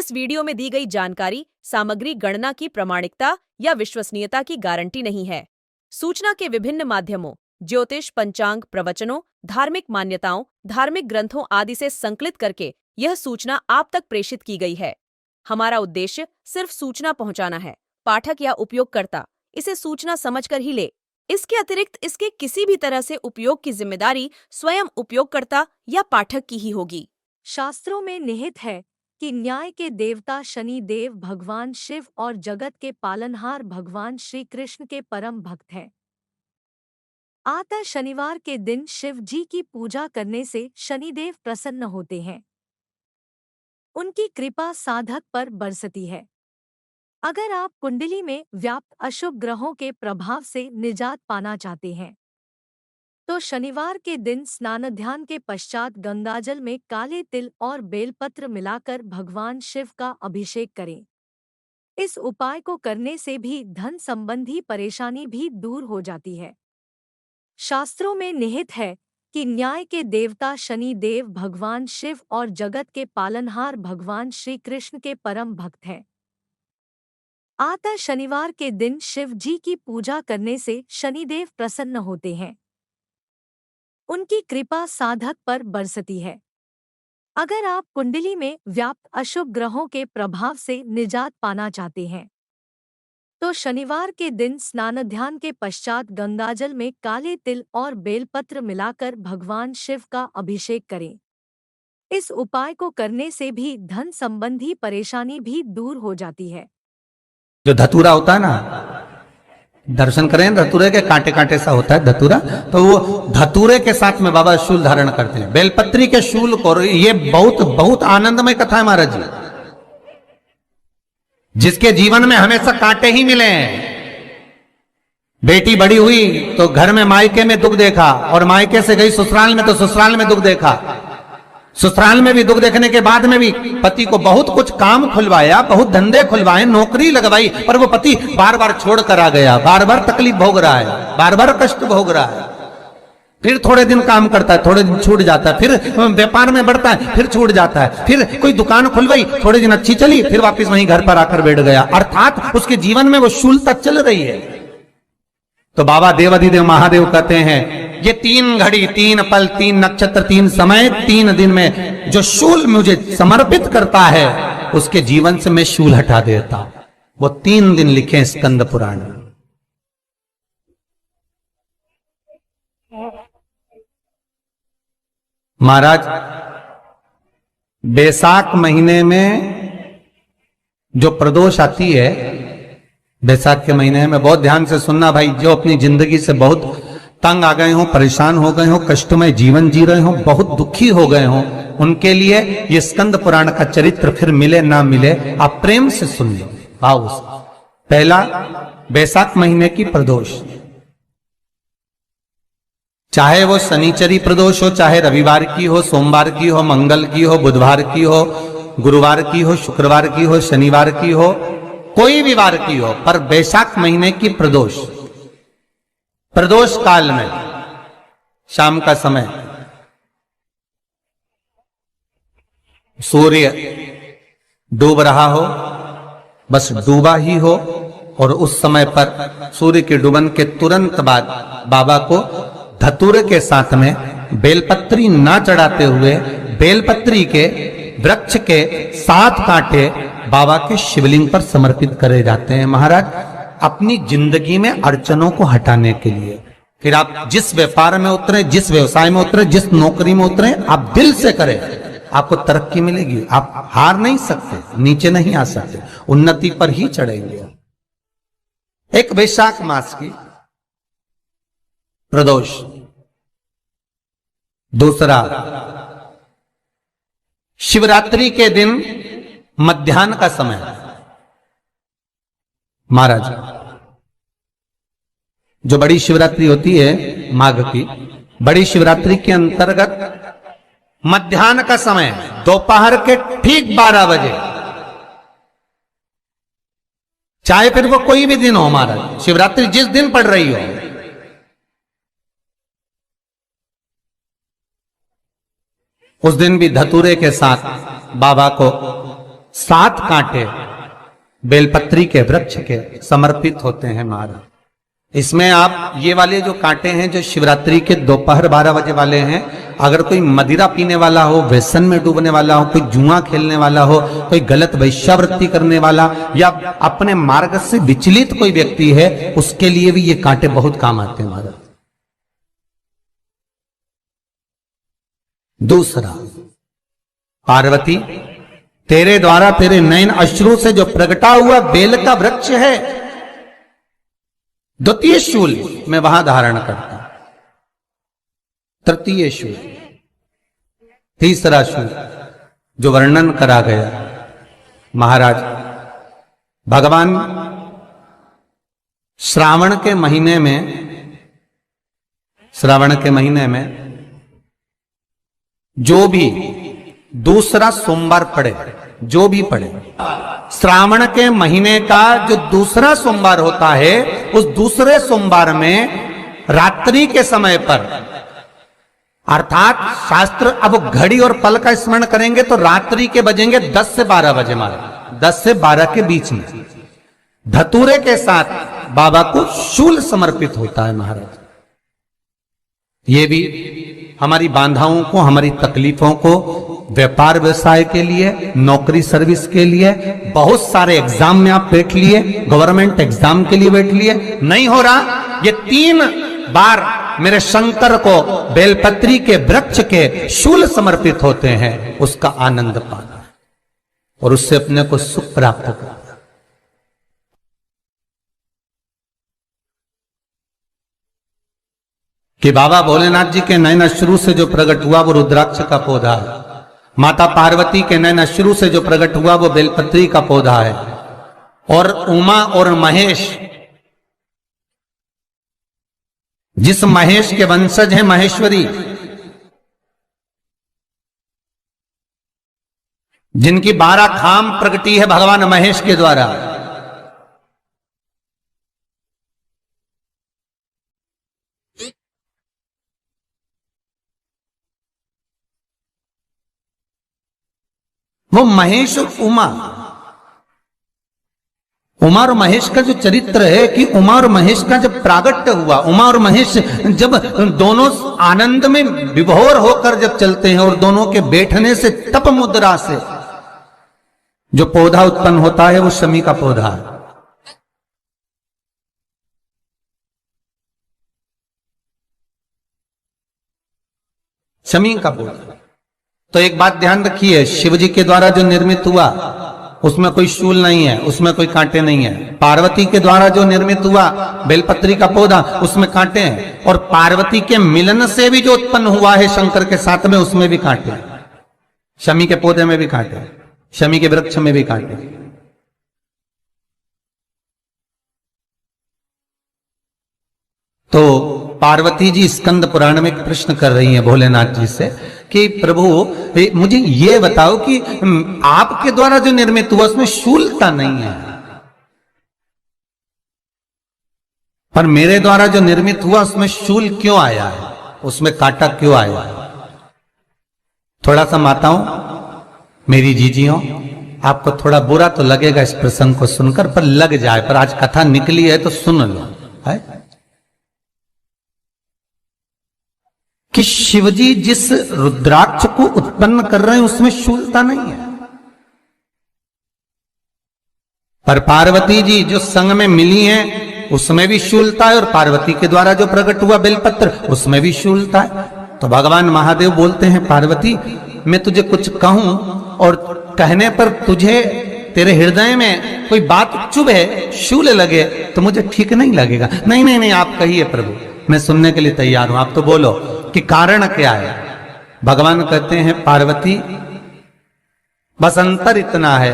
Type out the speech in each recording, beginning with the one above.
इस वीडियो में दी गई जानकारी सामग्री गणना की प्रामाणिकता या विश्वसनीयता की गारंटी नहीं है। सूचना के विभिन्न माध्यमों, ज्योतिष, पंचांग, प्रवचनों, धार्मिक मान्यताओं, धार्मिक ग्रंथों आदि से संकलित करके यह सूचना आप तक प्रेषित की गई है। हमारा उद्देश्य सिर्फ सूचना पहुंचाना है। पाठक या उपयोगकर्ता इसे सूचना समझकर ही ले। इसके अतिरिक्त इसके किसी भी तरह से उपयोग की जिम्मेदारी स्वयं उपयोगकर्ता या पाठक की ही होगी। शास्त्रों में निहित है कि न्याय के देवता शनि देव भगवान शिव और जगत के पालनहार भगवान श्री कृष्ण के परम भक्त हैं। अतः शनिवार के दिन शिव जी की पूजा करने से शनिदेव प्रसन्न होते हैं। उनकी कृपा साधक पर बरसती है। अगर आप कुंडली में व्याप्त अशुभ ग्रहों के प्रभाव से निजात पाना चाहते हैं तो शनिवार के दिन स्नान ध्यान के पश्चात गंगाजल में काले तिल और बेलपत्र मिलाकर भगवान शिव का अभिषेक करें। इस उपाय को करने से भी धन संबंधी परेशानी भी दूर हो जाती है। शास्त्रों में निहित है कि न्याय के देवता शनि देव भगवान शिव और जगत के पालनहार भगवान श्री कृष्ण के परम भक्त हैं। अतः शनिवार के दिन शिव जी की पूजा करने से शनिदेव प्रसन्न होते हैं। उनकी कृपा साधक पर बरसती है। अगर आप कुंडली में व्याप्त अशुभ ग्रहों के प्रभाव से निजात पाना चाहते हैं तो शनिवार के दिन स्नान ध्यान के पश्चात गंगाजल में काले तिल और बेलपत्र मिलाकर भगवान शिव का अभिषेक करें। इस उपाय को करने से भी धन संबंधी परेशानी भी दूर हो जाती है। जो धतूरा होता है ना, दर्शन करें, धतूरे के कांटे कांटे सा होता है धतूरा, तो वो धतूरे के साथ में बाबा शूल धारण करते हैं। बेलपत्री के शूल को, ये बहुत बहुत आनंदमय कथा है महाराज जी। जिसके जीवन में हमेशा कांटे ही मिले हैं। बेटी बड़ी हुई तो घर में मायके में दुख देखा, और मायके से गई ससुराल में तो ससुराल में दुख देखा। ससुराल में भी दुख देखने के बाद में भी पति को बहुत कुछ काम खुलवाया, बहुत धंधे खुलवाए, नौकरी लगवाई, पर वो पति बार बार छोड़ कर आ गया, बार बार तकलीफ भोग रहा है, बार बार कष्ट भोग रहा है। फिर थोड़े दिन काम करता है, थोड़े दिन छूट जाता है, फिर व्यापार में बढ़ता है, फिर छूट जाता है, फिर कोई दुकान खुलवाई, थोड़े दिन अच्छी चली, फिर वापस वहीं घर पर आकर बैठ गया। अर्थात उसके जीवन में वो शूलता चल रही है। तो बाबा देवाधिदेव महादेव कहते हैं, ये 3 घड़ी, 3 पल, 3 नक्षत्र, 3 समय, 3 दिन में जो शूल मुझे समर्पित करता है उसके जीवन से मैं शूल हटा देता हूं। वो 3 दिन लिखे स्कंद पुराण। महाराज, बैसाख महीने में जो प्रदोष आती है, बैसाख के महीने में बहुत ध्यान से सुनना भाई, जो अपनी जिंदगी से बहुत तंग आ गए हो, परेशान हो गए हो, कष्टमय जीवन जी रहे हो, बहुत दुखी हो गए हो, उनके लिए ये स्कंद पुराण का चरित्र फिर मिले ना मिले, आप प्रेम से सुन लो। आओ, पहला बैसाख महीने की प्रदोष, चाहे वो शनिचरी प्रदोष हो, चाहे रविवार की हो, सोमवार की हो, मंगल की हो, बुधवार की हो, गुरुवार की हो, शुक्रवार की हो, शनिवार की हो, कोई भी वार की हो, पर बैसाख महीने की प्रदोष, प्रदोष काल में शाम का समय सूर्य डूब रहा हो, बस डूबा ही हो, और उस समय पर सूर्य के डूबन के तुरंत बाद बाबा को धतूरे के साथ में बेलपत्री ना चढ़ाते हुए बेलपत्री के वृक्ष के 7 कांटे बाबा के शिवलिंग पर समर्पित करे जाते हैं महाराज, अपनी जिंदगी में अड़चनों को हटाने के लिए। फिर आप जिस व्यापार में उतरे, जिस व्यवसाय में उतरे, जिस नौकरी में उतरे, आप दिल से करें, आपको तरक्की मिलेगी। आप हार नहीं सकते, नीचे नहीं आ सकते, उन्नति पर ही चढ़ेंगे। एक वैशाख मास की प्रदोष, दूसरा शिवरात्रि के दिन मध्याह्न का समय। महाराज, जो बड़ी शिवरात्रि होती है माघ की, बड़ी शिवरात्रि के अंतर्गत मध्याह्न का समय, दोपहर के ठीक 12 बजे, चाहे फिर वो कोई भी दिन हो महाराज, शिवरात्रि जिस दिन पड़ रही हो, उस दिन भी धतूरे के साथ बाबा को 7 कांटे बेलपत्री के वृक्ष के समर्पित होते हैं महाराज। इसमें आप ये वाले जो कांटे हैं जो शिवरात्रि के दोपहर 12 बजे वाले हैं, अगर कोई मदिरा पीने वाला हो, व्यसन में डूबने वाला हो, कोई जुआ खेलने वाला हो, कोई गलत वैश्यावृत्ति करने वाला या अपने मार्ग से विचलित कोई व्यक्ति है, उसके लिए भी ये कांटे बहुत काम आते हैं महाराज। दूसरा, पार्वती तेरे द्वारा तेरे नयन अश्रु से जो प्रगटा हुआ बेल का वृक्ष है, द्वितीय शूल मैं वहां धारण करता, तृतीय शूल, तीसरा शूल जो वर्णन करा गया महाराज। भगवान श्रावण के महीने में जो भी दूसरा सोमवार पड़े, जो भी पड़े, श्रावण के महीने का जो दूसरा सोमवार होता है, उस दूसरे सोमवार में रात्रि के समय पर, अर्थात शास्त्र अब घड़ी और पल का स्मरण करेंगे तो रात्रि के बजेंगे 10 से 12 बजे महाराज, 10 से 12 के बीच में धतूरे के साथ बाबा को शूल समर्पित होता है महाराज। ये भी हमारी बाधाओं को, हमारी तकलीफों को, व्यापार व्यवसाय के लिए, नौकरी सर्विस के लिए, बहुत सारे एग्जाम में आप बैठ लिए, गवर्नमेंट एग्जाम के लिए बैठ लिए, नहीं हो रहा, ये 3 बार मेरे शंकर को बेलपत्री के वृक्ष के शूल समर्पित होते हैं, उसका आनंद पाना और उससे अपने को सुख प्राप्त करना। कि बाबा भोलेनाथ जी के नयन अश्रु से जो प्रकट हुआ वो रुद्राक्ष का पौधा है, माता पार्वती के नयन अश्रु से जो प्रकट हुआ वो बेलपत्री का पौधा है, और उमा और महेश, जिस महेश के वंशज हैं महेश्वरी, जिनकी 12 खाम प्रगटी है भगवान महेश के द्वारा, वो महेश और उमा और महेश का जो चरित्र है कि उमा और महेश का जब प्रागट्य हुआ, उमा और महेश जब दोनों आनंद में विभोर होकर जब चलते हैं और दोनों के बैठने से तप मुद्रा से जो पौधा उत्पन्न होता है वो शमी का पौधा है। शमी का पौधा। तो एक बात ध्यान रखिए, शिव जी के द्वारा जो निर्मित हुआ उसमें कोई शूल नहीं है, उसमें कोई कांटे नहीं है। पार्वती के द्वारा जो निर्मित हुआ बेलपत्री का पौधा, उसमें कांटे हैं, और पार्वती के मिलन से भी जो उत्पन्न हुआ है शंकर के साथ में, उसमें भी कांटे हैं। शमी के पौधे में भी कांटे हैं, शमी के वृक्ष में भी कांटे हैं। तो पार्वती जी स्कंद पुराण में एक प्रश्न कर रही हैं भोलेनाथ जी से कि प्रभु मुझे ये बताओ कि आपके द्वारा जो निर्मित हुआ उसमें शूलता नहीं है, पर मेरे द्वारा जो निर्मित हुआ उसमें शूल क्यों आया है, उसमें कांटा क्यों आया है? थोड़ा सा माताओं, मेरी जीजियों, आपको थोड़ा बुरा तो लगेगा इस प्रसंग को सुनकर, पर लग जाए, पर आज कथा निकली है तो सुन लो है कि शिवजी जिस रुद्राक्ष को उत्पन्न कर रहे हैं उसमें शूलता नहीं है, पर पार्वती जी जो संग में मिली हैं उसमें भी शूलता है, और पार्वती के द्वारा जो प्रकट हुआ बेलपत्र उसमें भी शूलता है। तो भगवान महादेव बोलते हैं, पार्वती मैं तुझे कुछ कहूं और कहने पर तुझे तेरे हृदय में कोई बात चुभे, शूल लगे तो मुझे ठीक नहीं लगेगा। नहीं नहीं नहीं, आप कहिए प्रभु, मैं सुनने के लिए तैयार हूं, आप तो बोलो कि कारण क्या है। भगवान कहते हैं, पार्वती बस अंतर इतना है,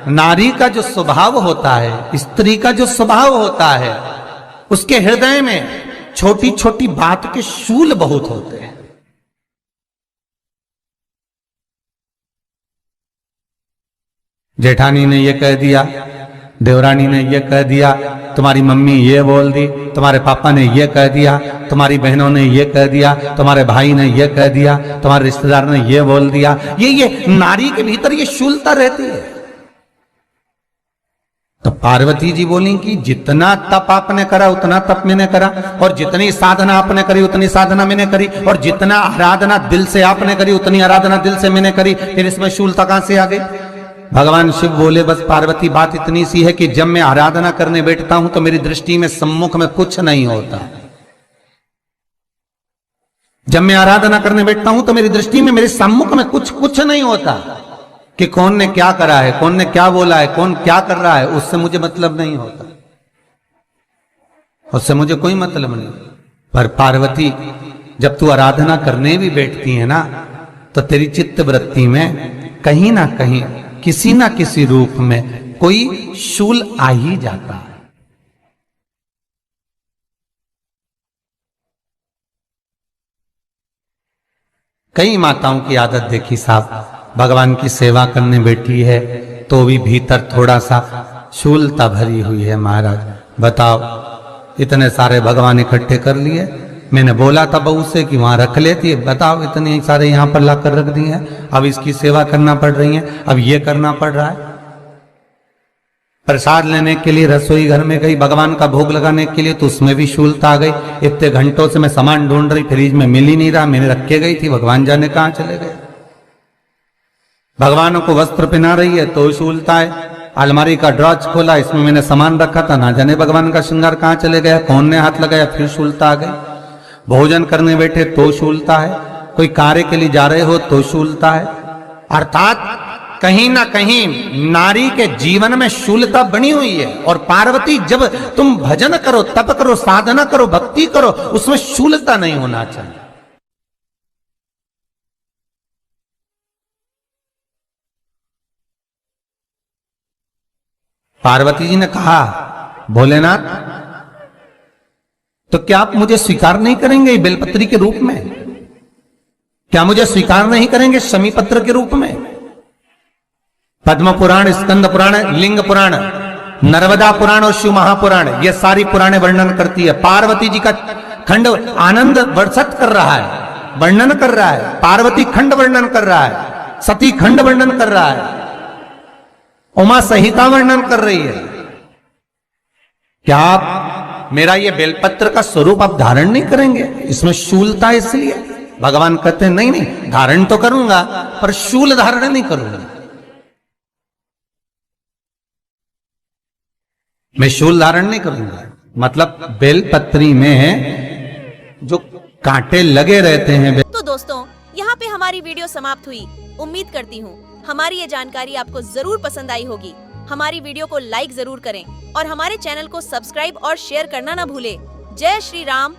नारी का जो स्वभाव होता है, स्त्री का जो स्वभाव होता है, उसके हृदय में छोटी छोटी बात के शूल बहुत होते हैं। जेठानी ने ये कह दिया, देवरानी ने ये कह दिया, तुम्हारी मम्मी ये बोल दी, तुम्हारे पापा ने ये कह दिया, तुम्हारी बहनों ने ये कह दिया, तुम्हारे भाई ने ये कह दिया, तुम्हारे रिश्तेदार ने ये बोल दिया। ये नारी के भीतर ये शूलता रहती है। तो पार्वती जी बोली कि जितना तप आपने करा उतना तप मैंने करा, और जितनी साधना आपने करी उतनी साधना मैंने करी, और जितना आराधना दिल से आपने करी उतनी आराधना दिल से मैंने करी, फिर इसमें शूलता कहां से आ गई? भगवान शिव बोले बस पार्वती बात इतनी सी है कि जब मैं आराधना करने बैठता हूं तो मेरी दृष्टि में सम्मुख में कुछ नहीं होता। जब मैं आराधना करने बैठता हूं तो मेरी दृष्टि में मेरे सम्मुख में कुछ नहीं होता कि कौन ने क्या करा है, कौन ने क्या बोला है, कौन क्या कर रहा है, उससे मुझे मतलब नहीं होता, उससे मुझे कोई मतलब नहीं। पर पार्वती जब तू आराधना करने भी बैठती है ना तो तेरी चित्त वृत्ति में कहीं ना कहीं किसी ना किसी रूप में कोई शूल आ ही जाता है। कई माताओं की आदत देखी साहब, भगवान की सेवा करने बैठी है तो भी भीतर थोड़ा सा शूलता भरी हुई है। महाराज बताओ, इतने सारे भगवान इकट्ठे कर लिए, मैंने बोला था बहू से कि वहां रख लेती है, बताओ इतने सारे यहां पर लाकर रख दिए हैं, अब इसकी सेवा करना पड़ रही है, अब ये करना पड़ रहा है। प्रसाद लेने के लिए रसोई घर में गई, भगवान का भोग लगाने के लिए, तो उसमें भी शूलता आ गई। इतने घंटों से मैं सामान ढूंढ रही, फ्रिज में मिल ही नहीं रहा, मैंने रख के गई थी, भगवान जाने कहां चले गए। भगवान को वस्त्र पहना रही है तो शूलता है। अलमारी का ड्रॉज खोला, इसमें मैंने सामान रखा था, ना जाने भगवान का श्रृंगार कहां चले गया, कौन ने हाथ लगाया, फिर शूलता आ गई। भोजन करने बैठे तो शूलता है, कोई कार्य के लिए जा रहे हो तो शूलता है। अर्थात कहीं ना कहीं नारी के जीवन में शूलता बनी हुई है। और पार्वती जब तुम भजन करो, तप करो, साधना करो, भक्ति करो, उसमें शूलता नहीं होना चाहिए। पार्वती जी ने कहा भोलेनाथ तो क्या आप मुझे स्वीकार नहीं करेंगे बेलपत्री के रूप में? क्या मुझे स्वीकार नहीं करेंगे शमी पत्र के रूप में? पद्म पुराण, स्कंद पुराण, लिंग पुराण, नर्मदा पुराण और शिव महापुराण, ये सारी पुराणे वर्णन करती है। पार्वती जी का खंड आनंद वर्षित कर रहा है, वर्णन कर रहा है। पार्वती खंड वर्णन कर रहा है, सती खंड वर्णन कर रहा है, उमा संहिता वर्णन कर रही है। क्या आप मेरा ये बेलपत्र का स्वरूप आप धारण नहीं करेंगे? इसमें शूलता है, इसलिए भगवान कहते हैं नहीं नहीं, धारण तो करूंगा पर शूल धारण नहीं करूंगा, मैं शूल धारण नहीं करूंगा। मतलब बेलपत्री में जो कांटे लगे रहते हैं। तो दोस्तों, यहाँ पे हमारी वीडियो समाप्त हुई। उम्मीद करती हूँ हमारी ये जानकारी आपको जरूर पसंद आई होगी। हमारी वीडियो को लाइक जरूर करें और हमारे चैनल को सब्सक्राइब और शेयर करना ना भूलें। जय श्री राम,